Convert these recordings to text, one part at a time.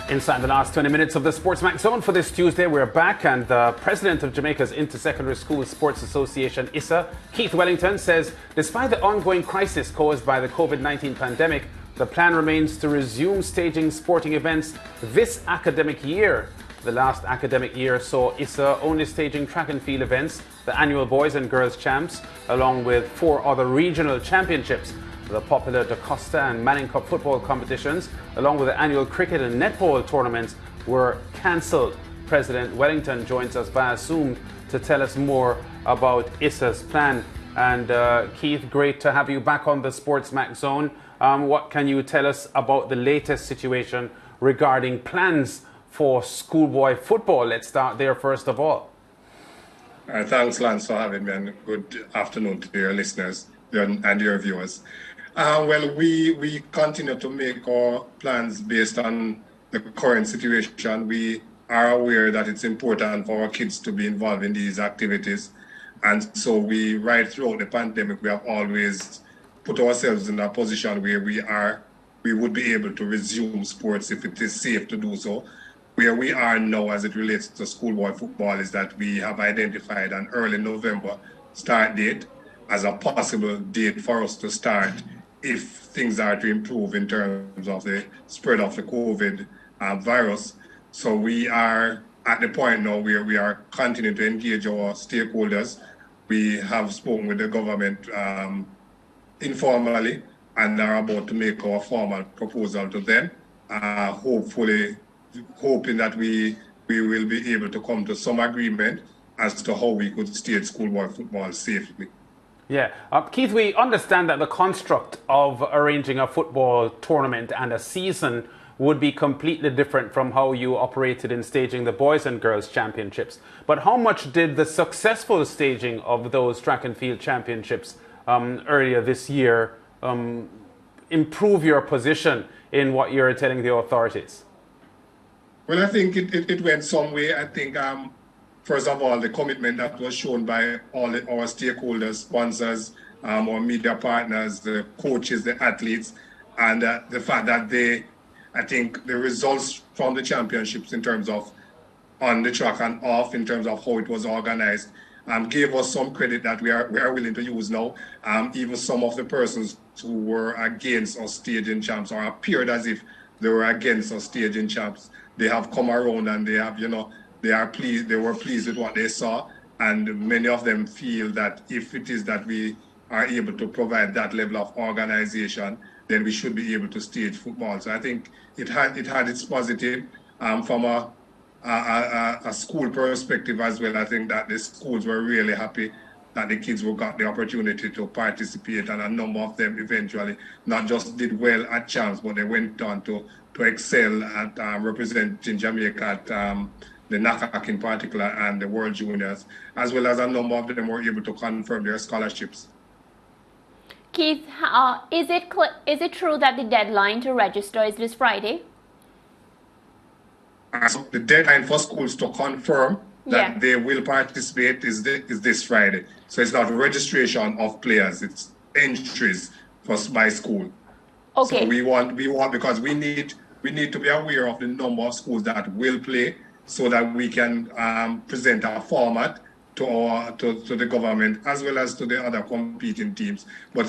Inside the last 20 minutes of the SportsMax Zone for this Tuesday, we're back, and the president of Jamaica's Inter-Secondary School Sports Association, ISSA, Keith Wellington, says despite the ongoing crisis caused by the COVID-19 pandemic, the plan remains to resume staging sporting events this academic year. The last academic year saw ISSA only staging track and field events, the annual Boys and Girls Champs, along with 4 other regional championships. The popular Da Costa and Manning Cup football competitions, along with the annual cricket and netball tournaments, were cancelled. President Wellington joins us via Zoom to tell us more about ISSA's plan. And Keith, great to have you back on the SportsMax Zone. What can you tell us about the latest situation regarding plans for schoolboy football? Let's start there first of all. Thanks, Lance, for having me, and good afternoon to your listeners and your viewers. Well, we continue to make our plans based on the current situation. We are aware that it's important for our kids to be involved in these activities. And so right throughout the pandemic, we have always put ourselves in a position where we would be able to resume sports if it is safe to do so. Where we are now as it relates to schoolboy football is that we have identified an early November start date as a possible date for us to start if things are to improve in terms of the spread of the COVID virus. So we are at the point now where we are continuing to engage our stakeholders. We have spoken with the government informally and are about to make our formal proposal to them, hoping that we will be able to come to some agreement as to how we could stage schoolboy football safely. Yeah. Keith, we understand that the construct of arranging a football tournament and a season would be completely different from how you operated in staging the Boys and Girls Championships. But how much did the successful staging of those track and field championships earlier this year improve your position in what you're telling the authorities? Well, I think it went some way. I think first of all, the commitment that was shown by all our stakeholders, sponsors, our media partners, the coaches, the athletes, and the fact that I think the results from the championships in terms of on the track and off, in terms of how it was organized, gave us some credit that we are willing to use now. Even some of the persons who were against us staging champs or appeared as if they were against us staging champs, they have come around and they have, they were pleased with what they saw, and many of them feel that if it is that we are able to provide that level of organization, then we should be able to stage football. So I think it had its positive from a school perspective as well. I think that the schools were really happy that the kids got the opportunity to participate, and a number of them eventually not just did well at champs, but they went on to excel at representing Jamaica at the NACAC in particular and the World Juniors, as well as a number of them were able to confirm their scholarships. Keith, is it true that the deadline to register is this Friday? So the deadline for schools to confirm that they will participate is this Friday. So it's not registration of players; it's entries by school. Okay. So we want because we need to be aware of the number of schools that will play, so that we can present our format to the government as well as to the other competing teams. But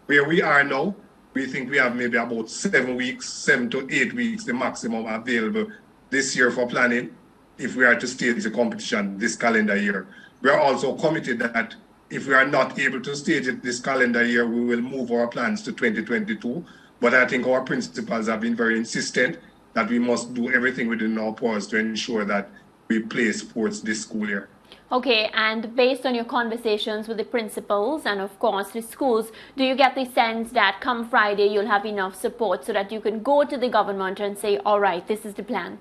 where we are now, we think we have maybe about 7 to 8 weeks, the maximum available this year for planning, if we are to stage the competition this calendar year. We are also committed that if we are not able to stage it this calendar year, we will move our plans to 2022. But I think our principals have been very insistent that we must do everything within our powers to ensure that we play sports this school year. Okay, and based on your conversations with the principals and of course the schools, do you get the sense that come Friday you'll have enough support so that you can go to the government and say, all right, this is the plan?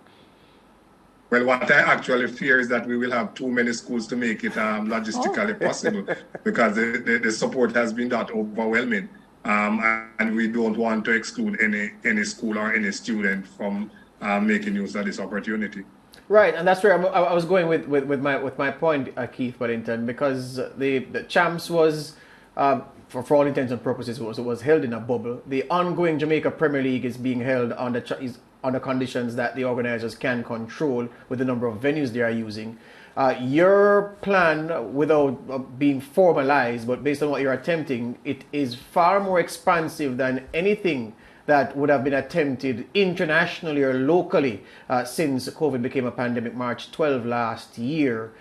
Well, what I actually fear is that we will have too many schools to make it logistically possible, because the support has been that overwhelming. And we don't want to exclude any school or any student from making use of this opportunity. Right, and that's where I was going with my point, Keith Wellington, because the champs was, for all intents and purposes, it was held in a bubble. The ongoing Jamaica Premier League is being held on under conditions that the organizers can control with the number of venues they are using. Your plan, without being formalized, but based on what you're attempting, it is far more expansive than anything that would have been attempted internationally or locally since COVID became a pandemic March 12 last year.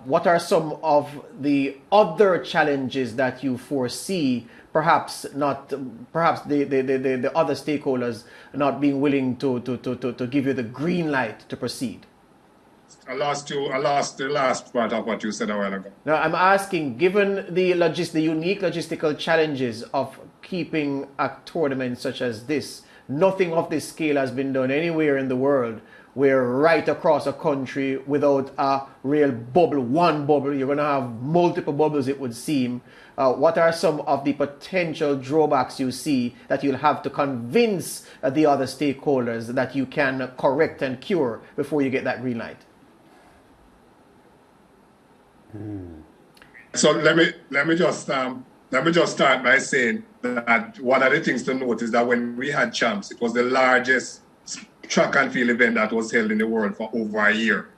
What are some of the other challenges that you foresee? Perhaps the other stakeholders not being willing to give you the green light to proceed. I lost the last part of what you said a while ago. Now, I'm asking, given the unique logistical challenges of keeping a tournament such as this, nothing of this scale has been done anywhere in the world. We're right across a country without a real bubble, one bubble. You're going to have multiple bubbles, it would seem. What are some of the potential drawbacks you see that you'll have to convince the other stakeholders that you can correct and cure before you get that green light? So let me just start by saying that one of the things to note is that when we had champs, it was the largest track and field event that was held in the world for over a year.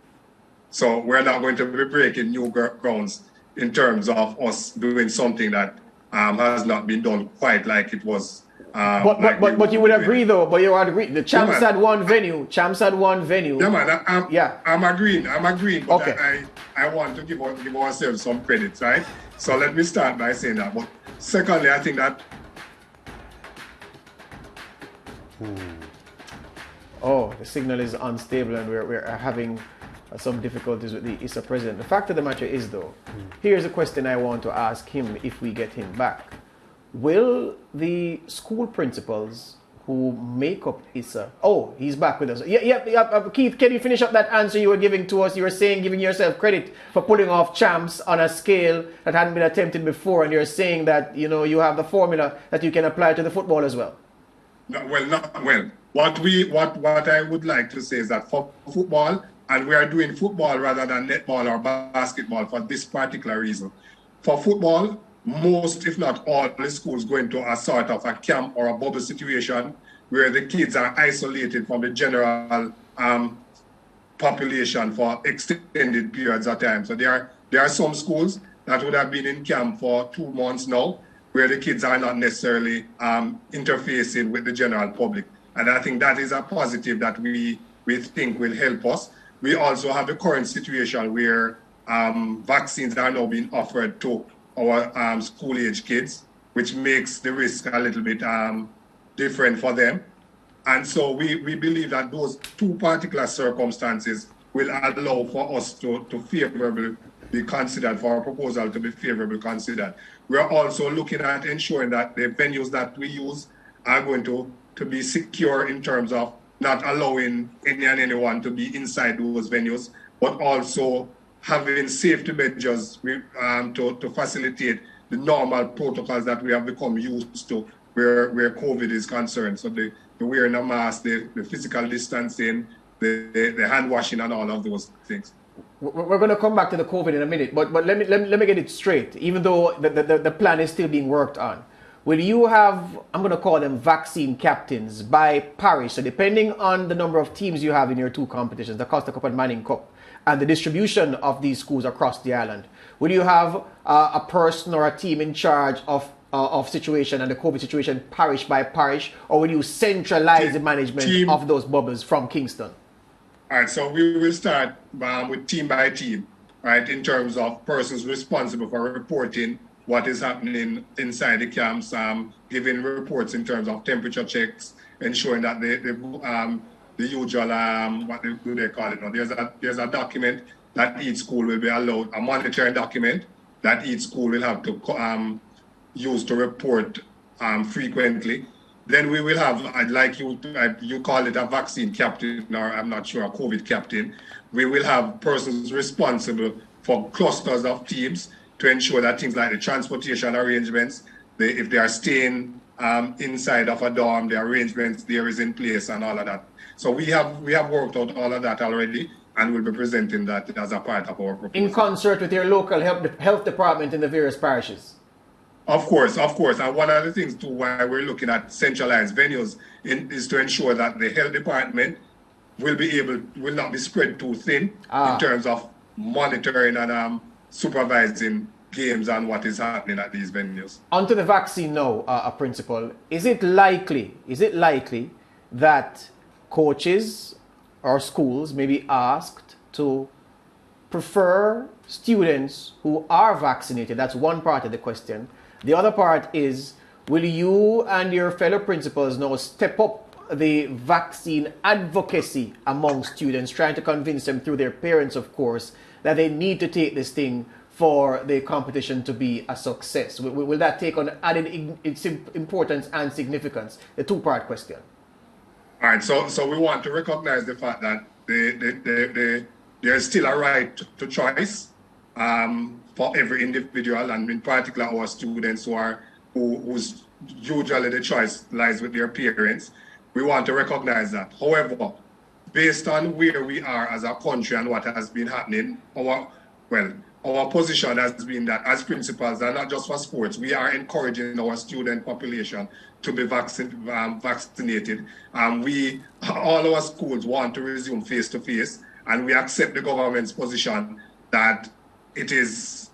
So we're not going to be breaking new grounds in terms of us doing something that has not been done quite like it was. But you would agree though. But you would agree. The champs had one venue. Champs had one venue. Yeah, man. I'm agreeing. But okay. I want to give ourselves some credit, right? So let me start by saying that. But secondly, I think that. Oh, the signal is unstable, and we're having some difficulties with the ISSA president. The fact of the matter is, though, here's a question I want to ask him if we get him back. Will the school principals who make up ISSA... Oh, he's back with us. Yeah. Keith, can you finish up that answer you were giving to us? You were saying, giving yourself credit for pulling off champs on a scale that hadn't been attempted before, and you're saying that, you have the formula that you can apply to the football as well. Not well. What I would like to say is that for football, and we are doing football rather than netball or basketball for this particular reason. For football, most, if not all, the schools go into a sort of a camp or a bubble situation where the kids are isolated from the general population for extended periods of time. So there are some schools that would have been in camp for 2 months now, where the kids are not necessarily interfacing with the general public. And I think that is a positive that we think will help us. We also have the current situation where vaccines are now being offered to our school-age kids, which makes the risk a little bit different for them. And so we believe that those two particular circumstances will allow for us to favorably be considered, for our proposal to be favorably considered. We are also looking at ensuring that the venues that we use are going to be secure in terms of not allowing any and anyone to be inside those venues, but also having safety measures to facilitate the normal protocols that we have become used to where COVID is concerned. So the wearing a mask, the physical distancing, the hand washing and all of those things. We're going to come back to the COVID in a minute, but let me get it straight. Even though the plan is still being worked on, will you have, I'm going to call them vaccine captains by parish? So depending on the number of teams you have in your two competitions, the Costa Cup and Manning Cup, and the distribution of these schools across the island, will you have a person or a team in charge of situation and the COVID situation parish by parish, or will you centralize the management of those bubbles from Kingston? All right, so we will start with team by team, right, in terms of persons responsible for reporting what is happening inside the camps, giving reports in terms of temperature checks, ensuring that the usual, what do they call it now? There's a document that each school will be allowed, a monitoring document that each school will have to use to report frequently. Then we will have, like you call it a vaccine captain, or I'm not sure, a COVID captain. We will have persons responsible for clusters of teams to ensure that things like the transportation arrangements, if they are staying inside of a dorm, the arrangements there is in place and all of that. So we have worked out all of that already, and we'll be presenting that as a part of our proposal. In concert with your local health department in the various parishes? Of course. And one of the things too why we're looking at centralized venues is to ensure that the health department will not be spread too thin in terms of monitoring and supervising games and what is happening at these venues. Onto the vaccine now, Principal. Is it likely that coaches or schools may be asked to prefer students who are vaccinated? That's one part of the question. The other part is, will you and your fellow principals now step up the vaccine advocacy among students, trying to convince them through their parents, of course, that they need to take this thing for the competition to be a success? Will that take on added importance and significance? The two-part question. All right, so we want to recognize the fact that there's still a right to choice for every individual, and in particular our students whose usually the choice lies with their parents. We want to recognize that. However, based on where we are as a country and what has been happening, our position has been that as principals, and not just for sports, we are encouraging our student population to be vaccinated. All our schools want to resume face-to-face, and we accept the government's position that it is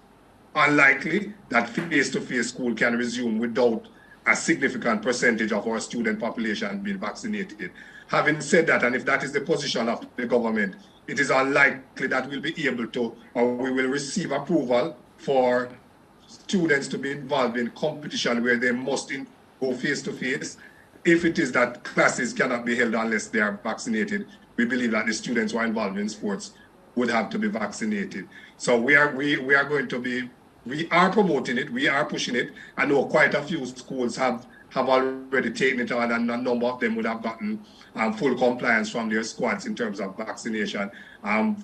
unlikely that face-to-face school can resume without a significant percentage of our student population being vaccinated. Having said that, and if that is the position of the government, it is unlikely that we'll be able to, or we will receive approval for students to be involved in competition where they must go face-to-face. If it is that classes cannot be held unless they are vaccinated, we believe that the students who are involved in sports would have to be vaccinated. So we are promoting it, we are pushing it. I know quite a few schools have already taken it on, and a number of them would have gotten full compliance from their squads in terms of vaccination.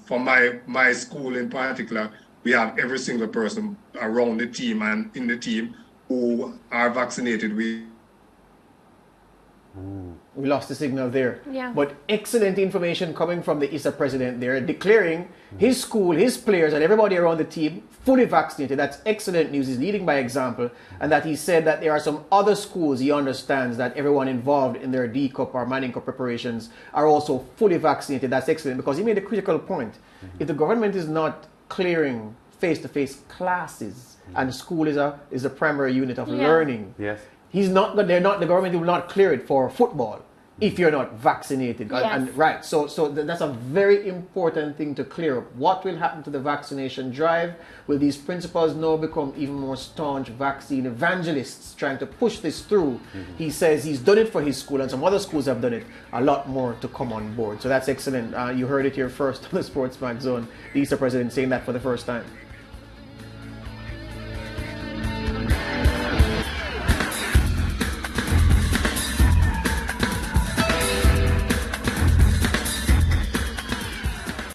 For my school in particular, we have every single person around the team and in the team who are vaccinated. We lost the signal there. Yeah. But excellent information coming from the ISSA president there, declaring his school, his players, and everybody around the team fully vaccinated. That's excellent news. He's leading by example. And that he said that there are some other schools, he understands, that everyone involved in their D Cup or Manning Cup preparations are also fully vaccinated. That's excellent, because he made a critical point. If the government is not clearing face-to-face classes, and school is a primary unit of learning, yes, the government will not clear it for football if you're not vaccinated. Yes. And right, so that's a very important thing to clear up. What will happen to the vaccination drive? Will these principals now become even more staunch vaccine evangelists trying to push this through? He says he's done it for his school, and some other schools have done it. A lot more to come on board. So that's excellent. You heard it here first on the SportsMax Zone. The ISSA president saying that for the first time.